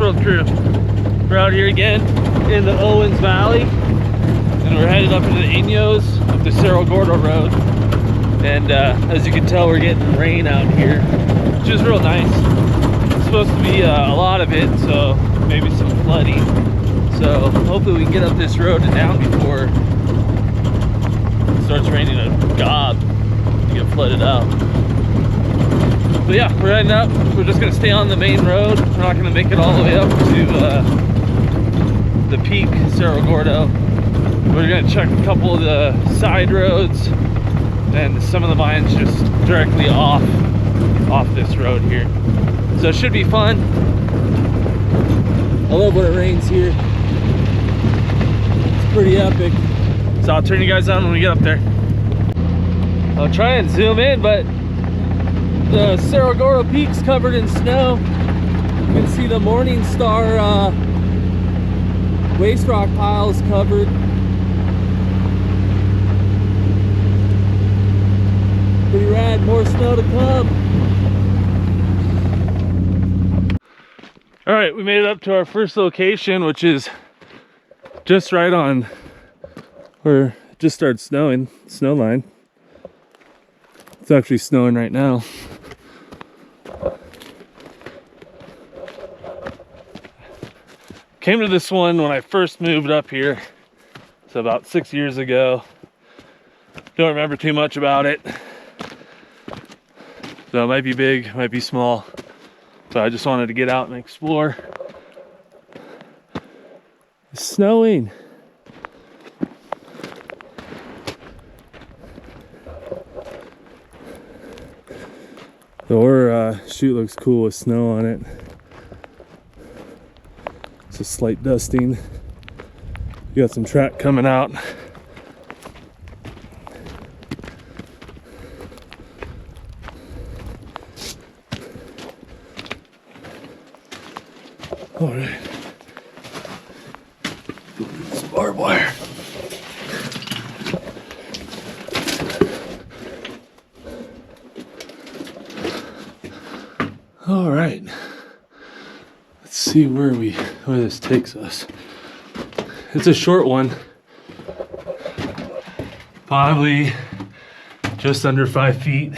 World crew. We're out here again in the Owens Valley, and we're headed up into the Inos up the Cerro Gordo road. And as you can tell, we're getting rain out here, which is real nice. It's supposed to be a lot of it, so maybe some flooding. So hopefully we can get up this road and down before it starts raining a gob to get flooded out. But yeah, we're heading up. We're just gonna stay on the main road. We're not gonna make it all the way up to the peak, Cerro Gordo. We're gonna check a couple of the side roads and some of the vines just directly off this road here. So it should be fun. I love when it rains here. It's pretty epic. So I'll turn you guys on when we get up there. I'll try and zoom in, but the Cerro Gordo peak's covered in snow. You can see the Morning Star waste rock piles covered. Pretty rad, more snow to come. All right, we made it up to our first location, which is just right on where it just started snowing, snow line. It's actually snowing right now. Came to this one when I first moved up here, so about 6 years ago. Don't remember too much about it. So it might be big, might be small. So I just wanted to get out and explore. It's snowing. The ore chute looks cool with snow on it. It's a slight dusting. You got some track coming out. All right. Some barbed wire. All right. Let's see where this takes us. It's a short one. Probably just under 5 feet.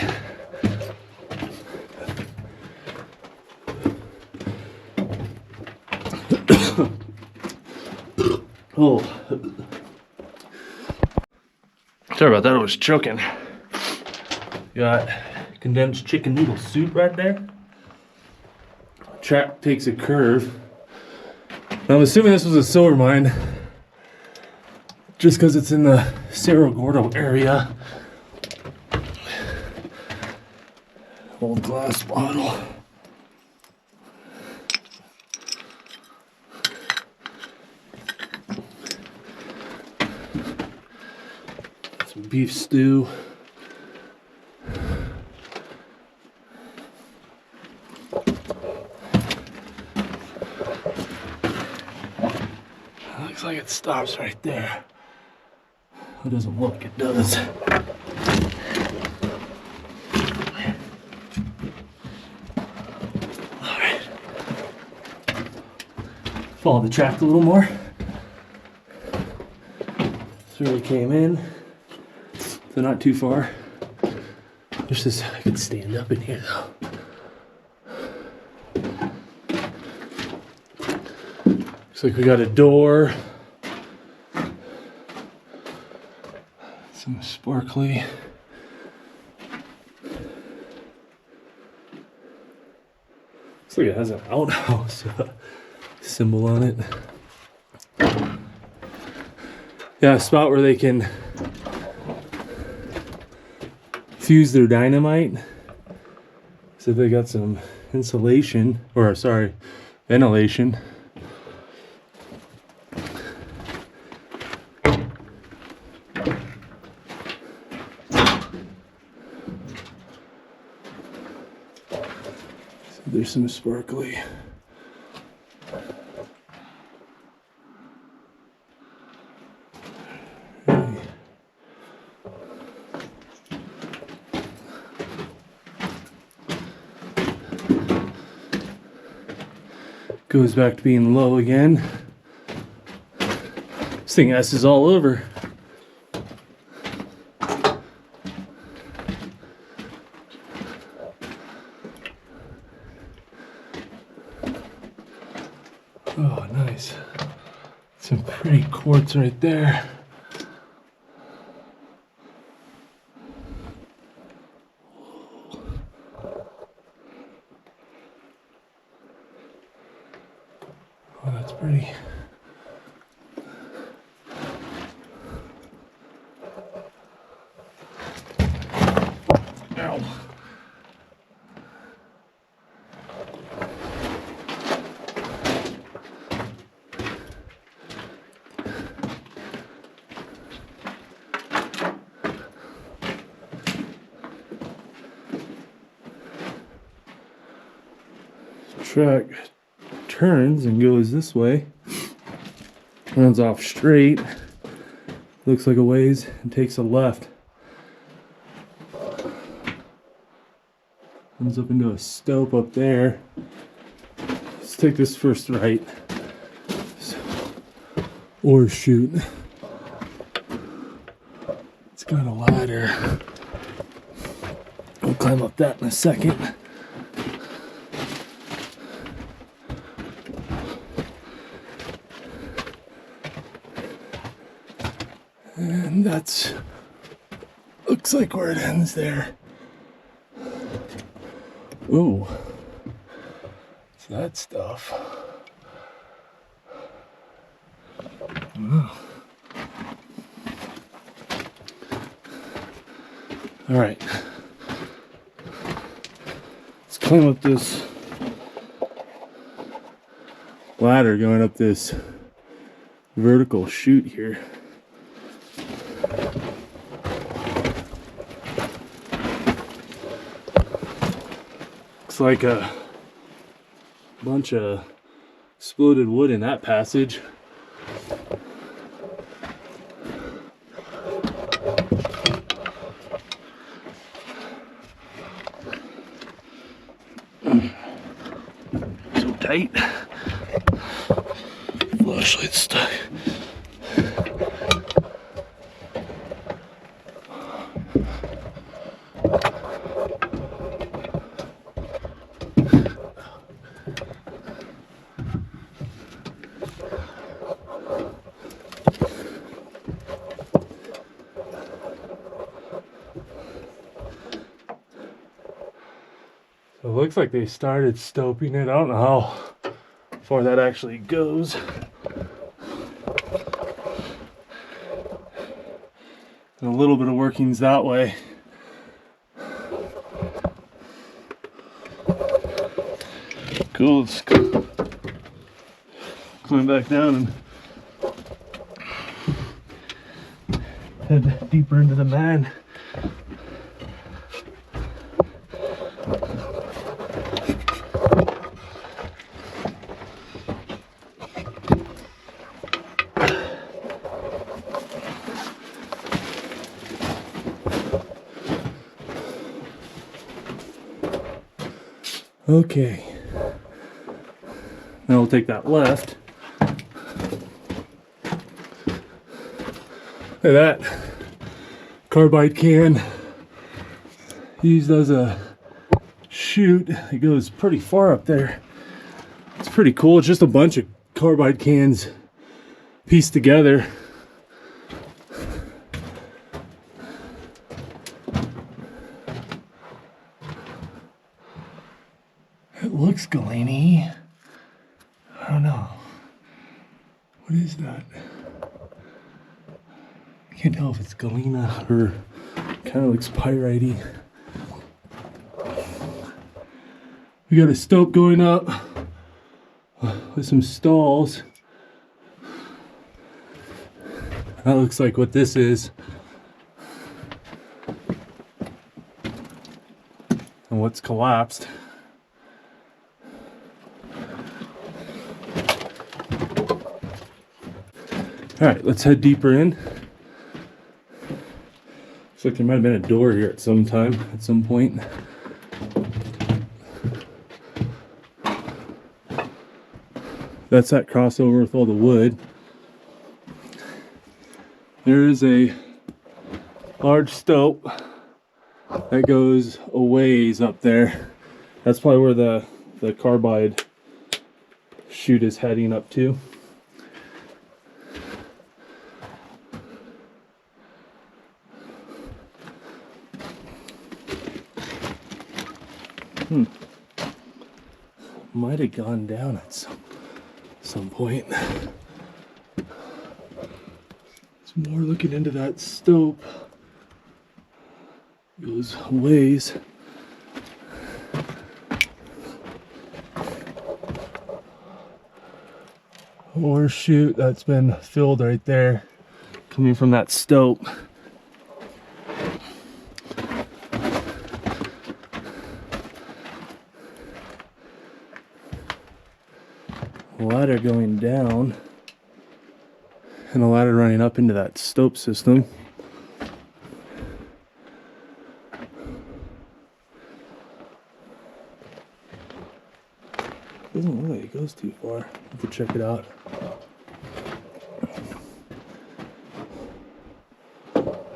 Oh, sorry about that, I was choking. Got condensed chicken noodle soup right there. Track takes a curve. I'm assuming this was a silver mine, just because it's in the Cerro Gordo area. Old glass bottle. Beef stew. Looks like it stops right there. It doesn't look, it does. Alright. Follow the track a little more. That's where we came in. So not too far. There's this, I could stand up in here though. Looks like we got a door. Some sparkly. Looks like it has an outhouse symbol on it. Yeah, a spot where they can fuse their dynamite. So they got some insulation, or sorry, ventilation. So there's some sparkly. Goes back to being low again. This thing S's all over. Oh, nice. Some pretty quartz right there. Oh, that's pretty. Ow. Track turns and goes this way, runs off straight, looks like a ways, and takes a left, runs up into a stope up there. Let's take this first right, or shoot. It's got a ladder. I'll climb up that in a second. And that's, looks like where it ends there. Ooh, it's that stuff. Wow. All right, let's climb up this ladder going up this vertical chute here. Like a bunch of exploded wood in that passage. So tight. Flashlight stuck. So it looks like they started stoping it. I don't know how far that actually goes. And a little bit of workings that way. Cool, let's go. Climb back down and head deeper into the mine. Okay, now we'll take that left. Look at that carbide can used as a chute. It goes pretty far up there. It's pretty cool. It's just a bunch of carbide cans pieced together. It looks galena-y. I don't know. What is that? I can't tell if it's galena or kind of looks pyrite-y. We got a stope going up with some stalls. That looks like what this is. And what's collapsed. All right, let's head deeper in. Looks like there might have been a door here at some time, at some point. That's that crossover with all the wood. There is a large stope that goes a ways up there. That's probably where the carbide chute is heading up to. Might have gone down at some point. Some more looking into that stope. Goes ways. Or chute that's been filled right there, coming from that stope. Ladder going down, and a ladder running up into that stope system. Doesn't look like it goes too far. Have to check it out.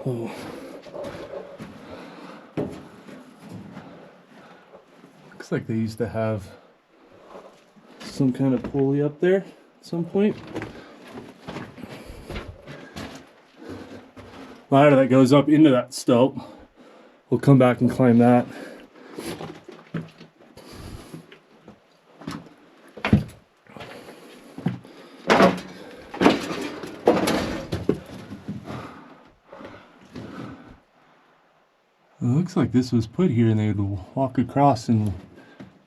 Oh. Looks like they used to have some kind of pulley up there at some point. Ladder that goes up into that stope. We'll come back and climb that. It looks like this was put here and they would walk across and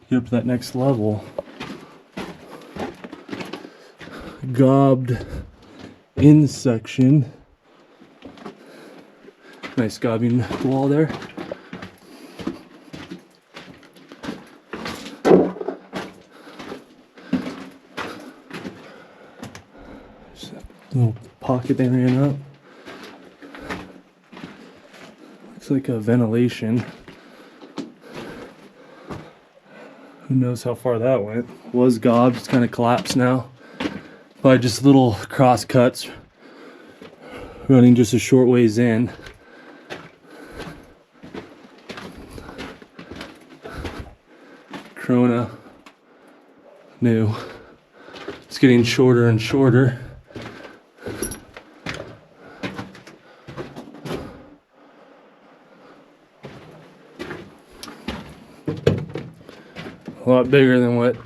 get up to that next level. Gobbed in section. Nice gobbing wall there. Just a little pocket they ran up. Looks like a ventilation. Who knows how far that went. Was gobbed, it's kind of collapsed now. By just little cross cuts running just a short ways in. Corona new. It's getting shorter and shorter. A lot bigger than what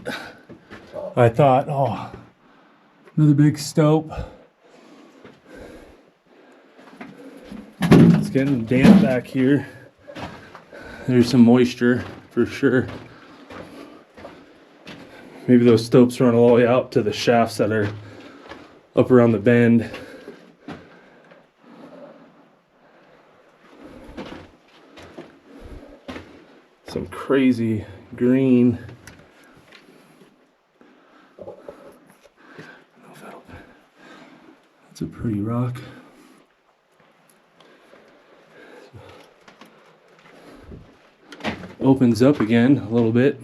I thought. Oh. Another big stope. It's getting damp back here. There's some moisture for sure. Maybe those stopes run all the way out to the shafts that are up around the bend. Some crazy green. That's a pretty rock. Opens up again a little bit.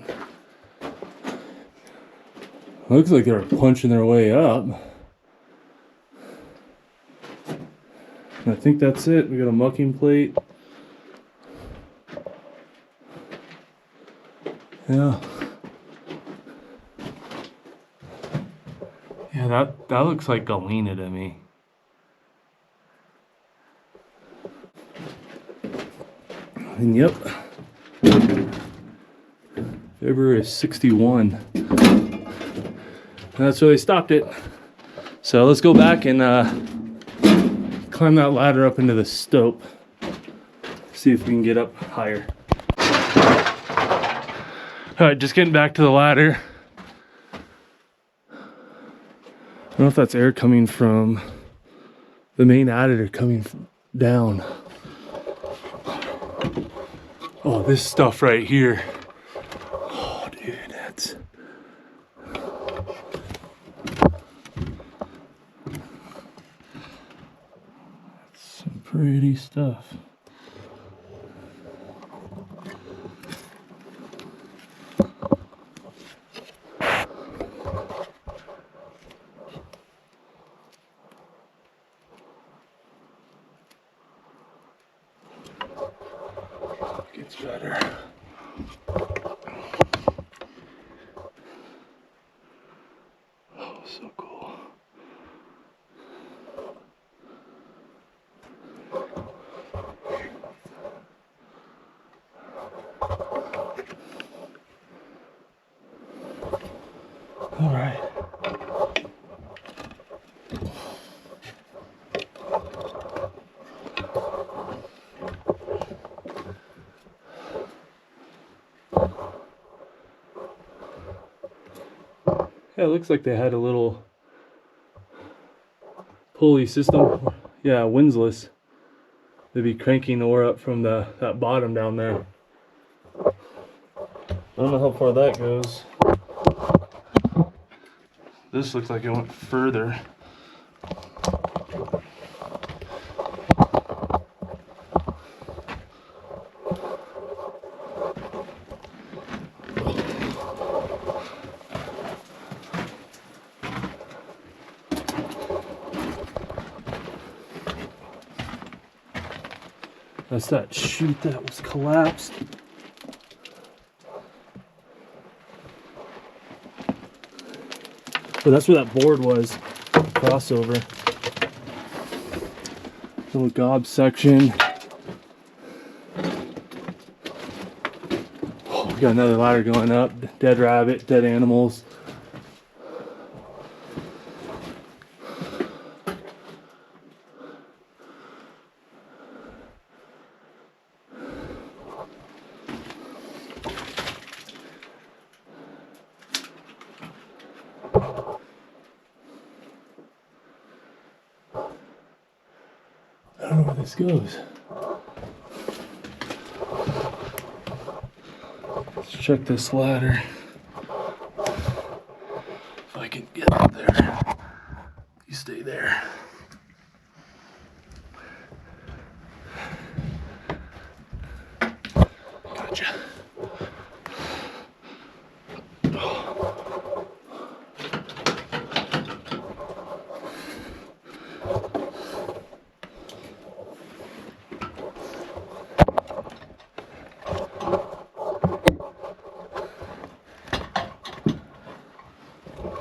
Looks like they're punching their way up. And I think that's it. We got a mucking plate. Yeah. Yeah, that looks like galena to me. And yep. February 61. That's where they stopped it. So let's go back and climb that ladder up into the stope. See if we can get up higher. Alright, just getting back to the ladder. I don't know if that's air coming from the main adit or coming down. Oh, this stuff right here. Oh, dude, that's... some pretty stuff. gets better. Oh, so cool. All right. Yeah, it looks like they had a little pulley system. Yeah, windsless. They'd be cranking the ore up from that bottom down there. I don't know how far that goes. This looks like it went further. That's that chute that was collapsed. But that's where that board was, crossover. Little gob section. Oh, we got another ladder going up. Dead rabbit, dead animals. I don't know where this goes. Let's check this ladder. If I can get up there. You stay there. Gotcha.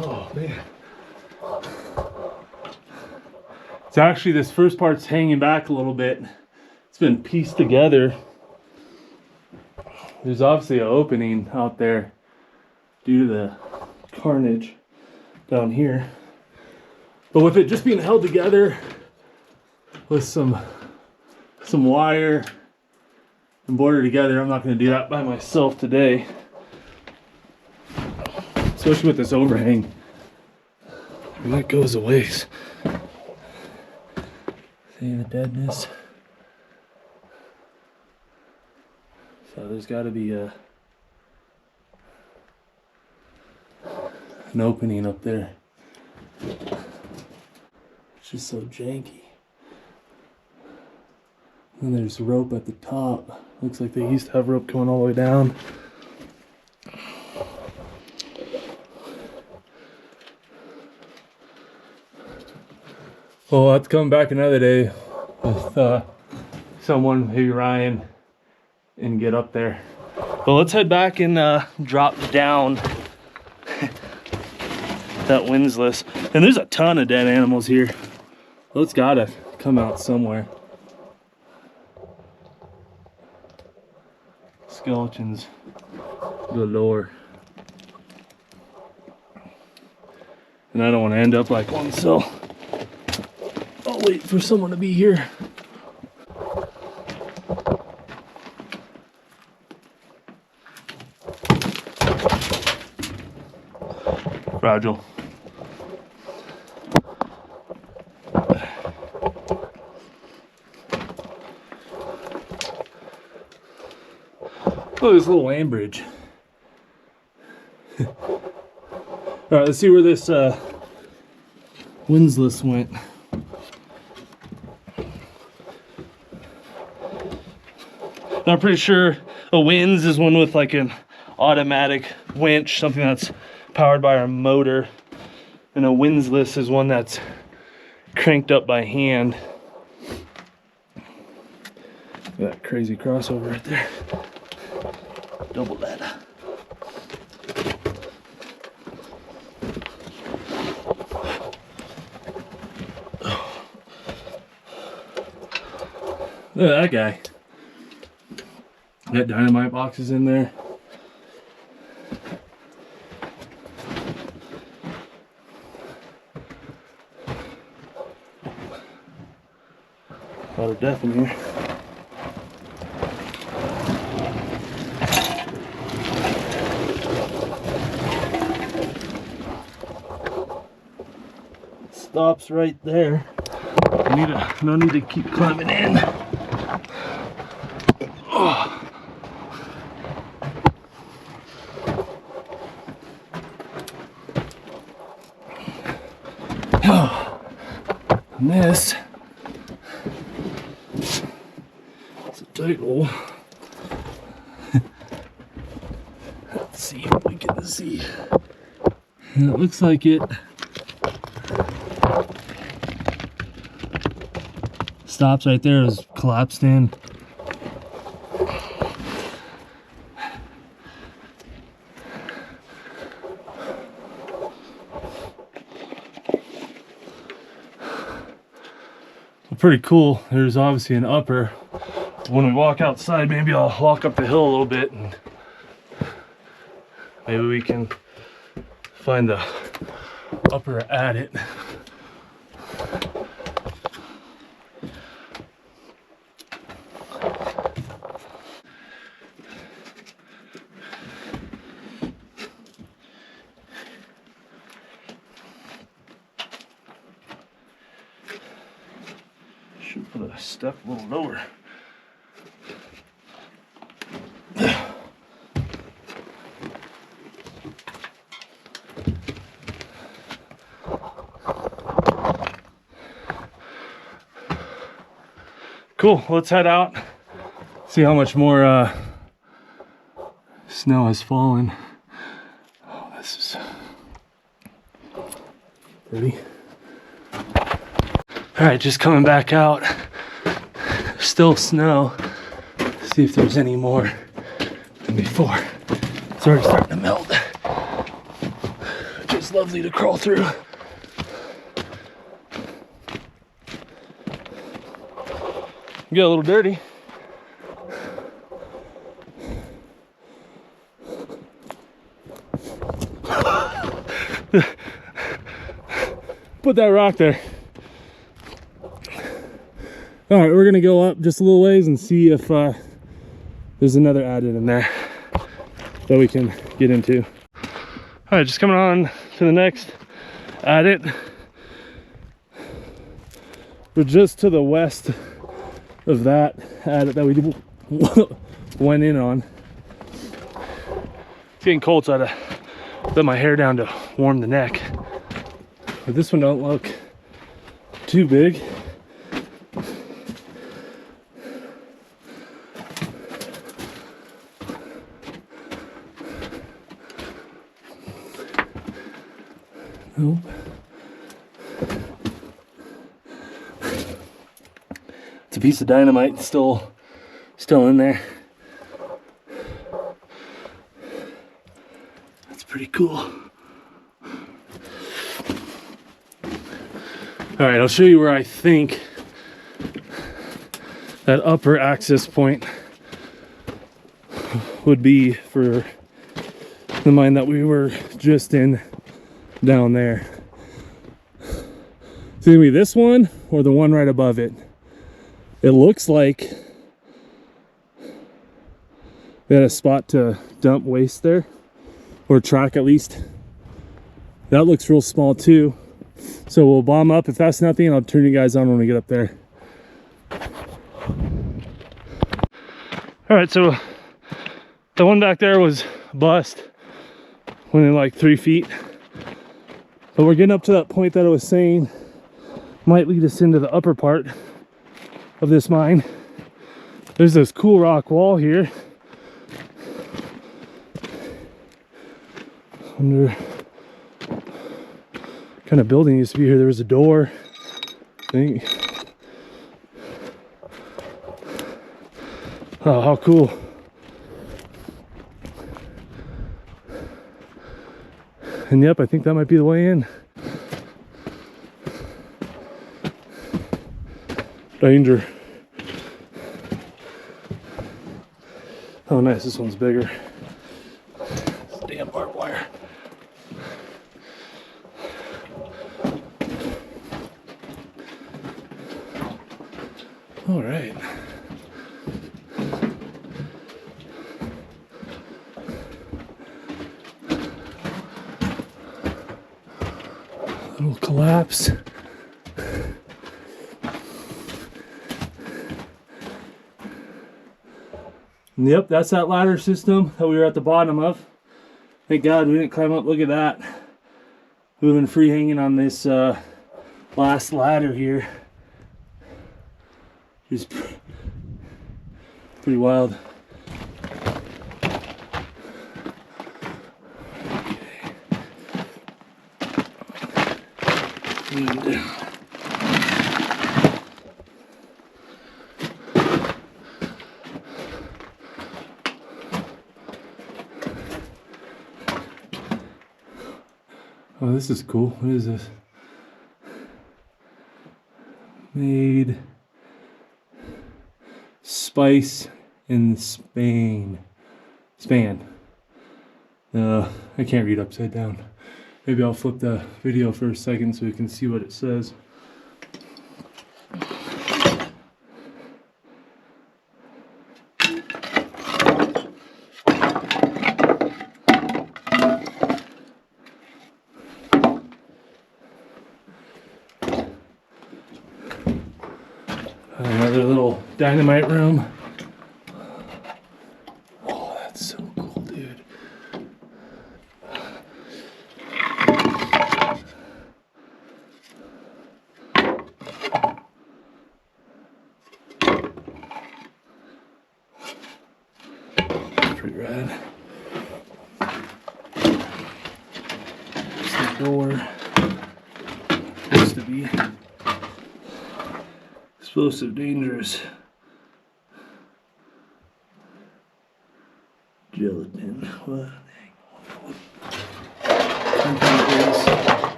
Oh man. So actually this first part's hanging back a little bit. It's been pieced together. There's obviously an opening out there due to the carnage down here. But with it just being held together with some wire and bordered together, I'm not going to do that by myself today. Especially with this overhang. I mean, that goes a ways. See the deadness? So there's got to be an opening up there. It's just so janky. And there's rope at the top. Looks like they used to have rope going all the way down. Well, I'll have to come back another day with someone, maybe Ryan, and get up there. Well, let's head back and drop down that windsless. And there's a ton of dead animals here. Well, it's gotta come out somewhere. Skeletons galore. And I don't want to end up like one, so I'll wait for someone to be here. Fragile. Oh, this little land bridge. All right, let's see where this windsless went. Now, I'm pretty sure a winds is one with like an automatic winch, something that's powered by our motor, and a windsless is one that's cranked up by hand. That crazy crossover right there. double that. Look at that guy. That dynamite box is in there. A lot of death in here. Stops right there. No need to keep climbing in. Oh. Oh. And this is a tight hole. Let's see if we can see. And it looks like it stops right there. It was collapsed in. Pretty cool. There's obviously an upper. When we walk outside, maybe I'll walk up the hill a little bit and maybe we can find the upper at it. Should put a step a little lower. Cool, let's head out, see how much more snow has fallen. Oh, this is pretty. All right, just coming back out. Still snow. See if there's any more than before. It's already starting to melt. Just lovely to crawl through. Get a little dirty. Put that rock there. All right, we're gonna go up just a little ways and see if there's another adit in there that we can get into. All right, just coming on to the next adit. We're just to the west of that adit that we went in on. It's getting cold, so I had to let my hair down to warm the neck. But this one don't look too big. Nope. It's a piece of dynamite still in there. That's pretty cool. All right, I'll show you where I think that upper access point would be for the mine that we were just in down there. It's gonna be this one or the one right above it. It looks like they had a spot to dump waste there, or track at least. That looks real small too. So we'll bomb up. If that's nothing, I'll turn you guys on when we get up there. All right, so the one back there was bust, went in like 3 feet. But we're getting up to that point that I was saying might lead us into the upper part of this mine. There's this cool rock wall here. Wonder what kind of building used to be here. There was a door, I think. Oh, how cool. And yep, I think that might be the way in. Danger. Oh nice, this one's bigger. Damn barbed wire. All right. Little collapse. And yep, that's that ladder system that we were at the bottom of. Thank God we didn't climb up. Look at that. We've been free hanging on this last ladder here. Just pretty wild. And, oh, this is cool. What is this? Made spice in Spain. Span. I can't read upside down. Maybe I'll flip the video for a second so we can see what it says. Another little dynamite room. Oh, that's so cool, dude. Pretty rad. There's the door. Supposed to be explosive, dangerous. Gelatin. What?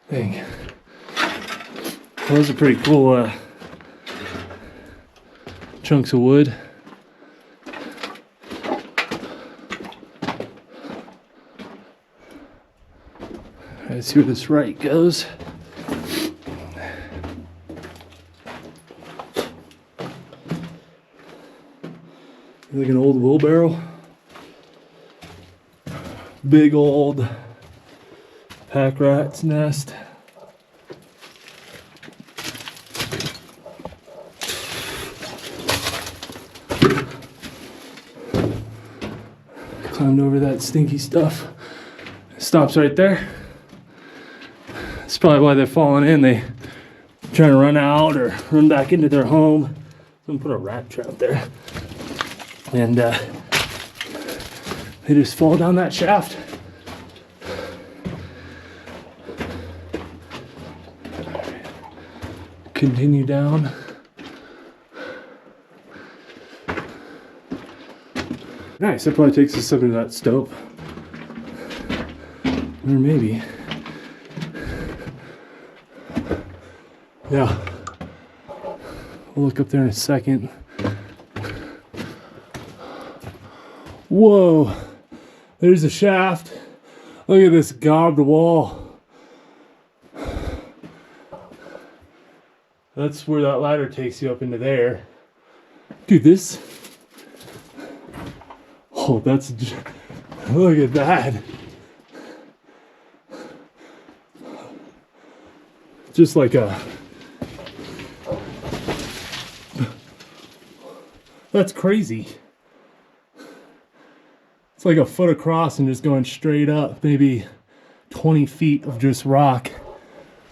Dang. Well, those are pretty cool chunks of wood. Let's see where this right goes. Like an old wheelbarrow. Big old pack rat's nest. Climbed over that stinky stuff. Stops right there. That's probably why they're falling in. They trying to run out or run back into their home. Someone put a rat trap there. And they just fall down that shaft. Continue down. Nice, that probably takes us up into that stope. Or maybe. Yeah. We'll look up there in a second. Whoa, there's a shaft. Look at this gobbed wall. That's where that ladder takes you up into there. Dude, this. Oh, that's. Look at that. Just like a. That's crazy. It's like a foot across and just going straight up, maybe 20 feet of just rock.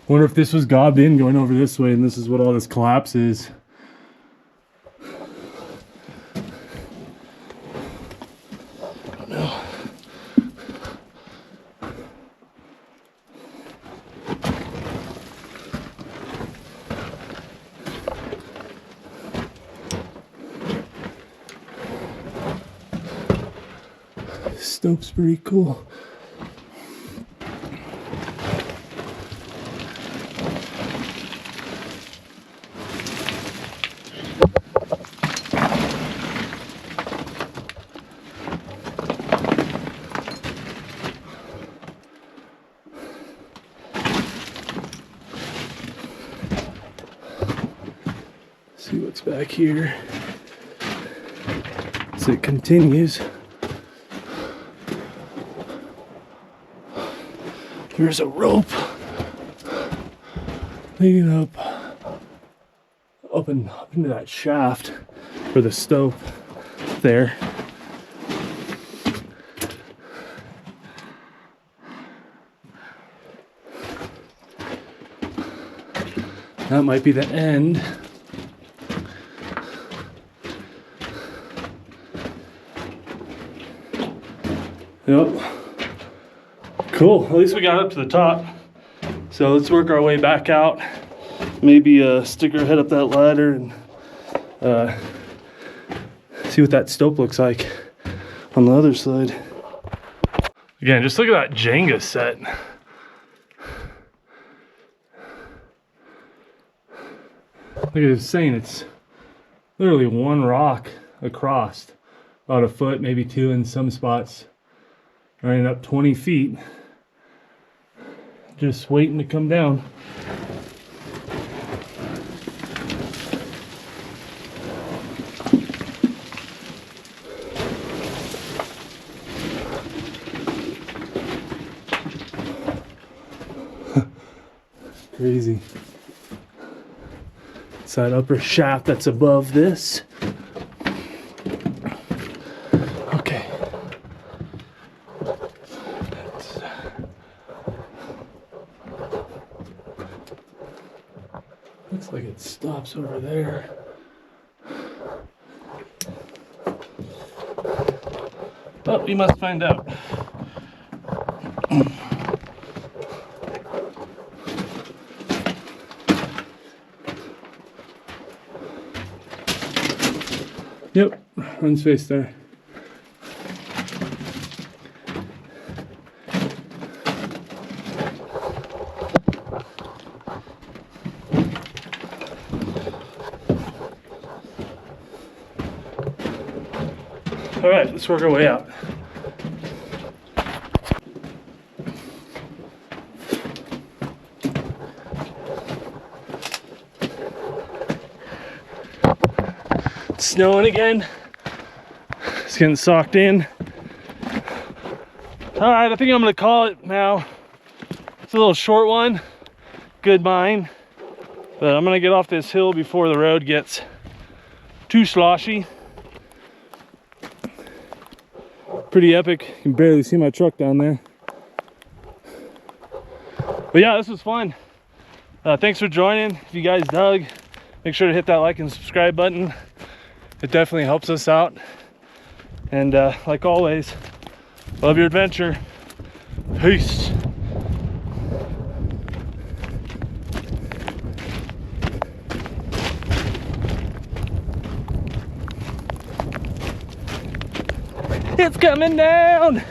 Wonder if this was gobbed in going over this way and this is what all this collapse is. I don't know. stope's pretty cool. See what's back here as it continues. There's a rope leading up into that shaft for the stope there. That might be the end. Yep. Cool. At least we got up to the top. So let's work our way back out. Maybe stick our head up that ladder and see what that stope looks like on the other side. Again, just look at that Jenga set. Like I was saying, it's literally one rock across, about a foot, maybe two in some spots, running up 20 feet, just waiting to come down. Crazy. It's that upper shaft that's above this. Okay. Looks like it stops over there. But we must find out. Yep, run space there. All right, let's work our way out. It's snowing again. It's getting socked in. All right, I think I'm gonna call it now. It's a little short one, good mine, but I'm gonna get off this hill before the road gets too sloshy. Pretty epic. You can barely see my truck down there. But yeah, this was fun. Thanks for joining. If you guys dug, make sure to hit that like and subscribe button. It definitely helps us out. And like always, love your adventure. Peace. It's coming down.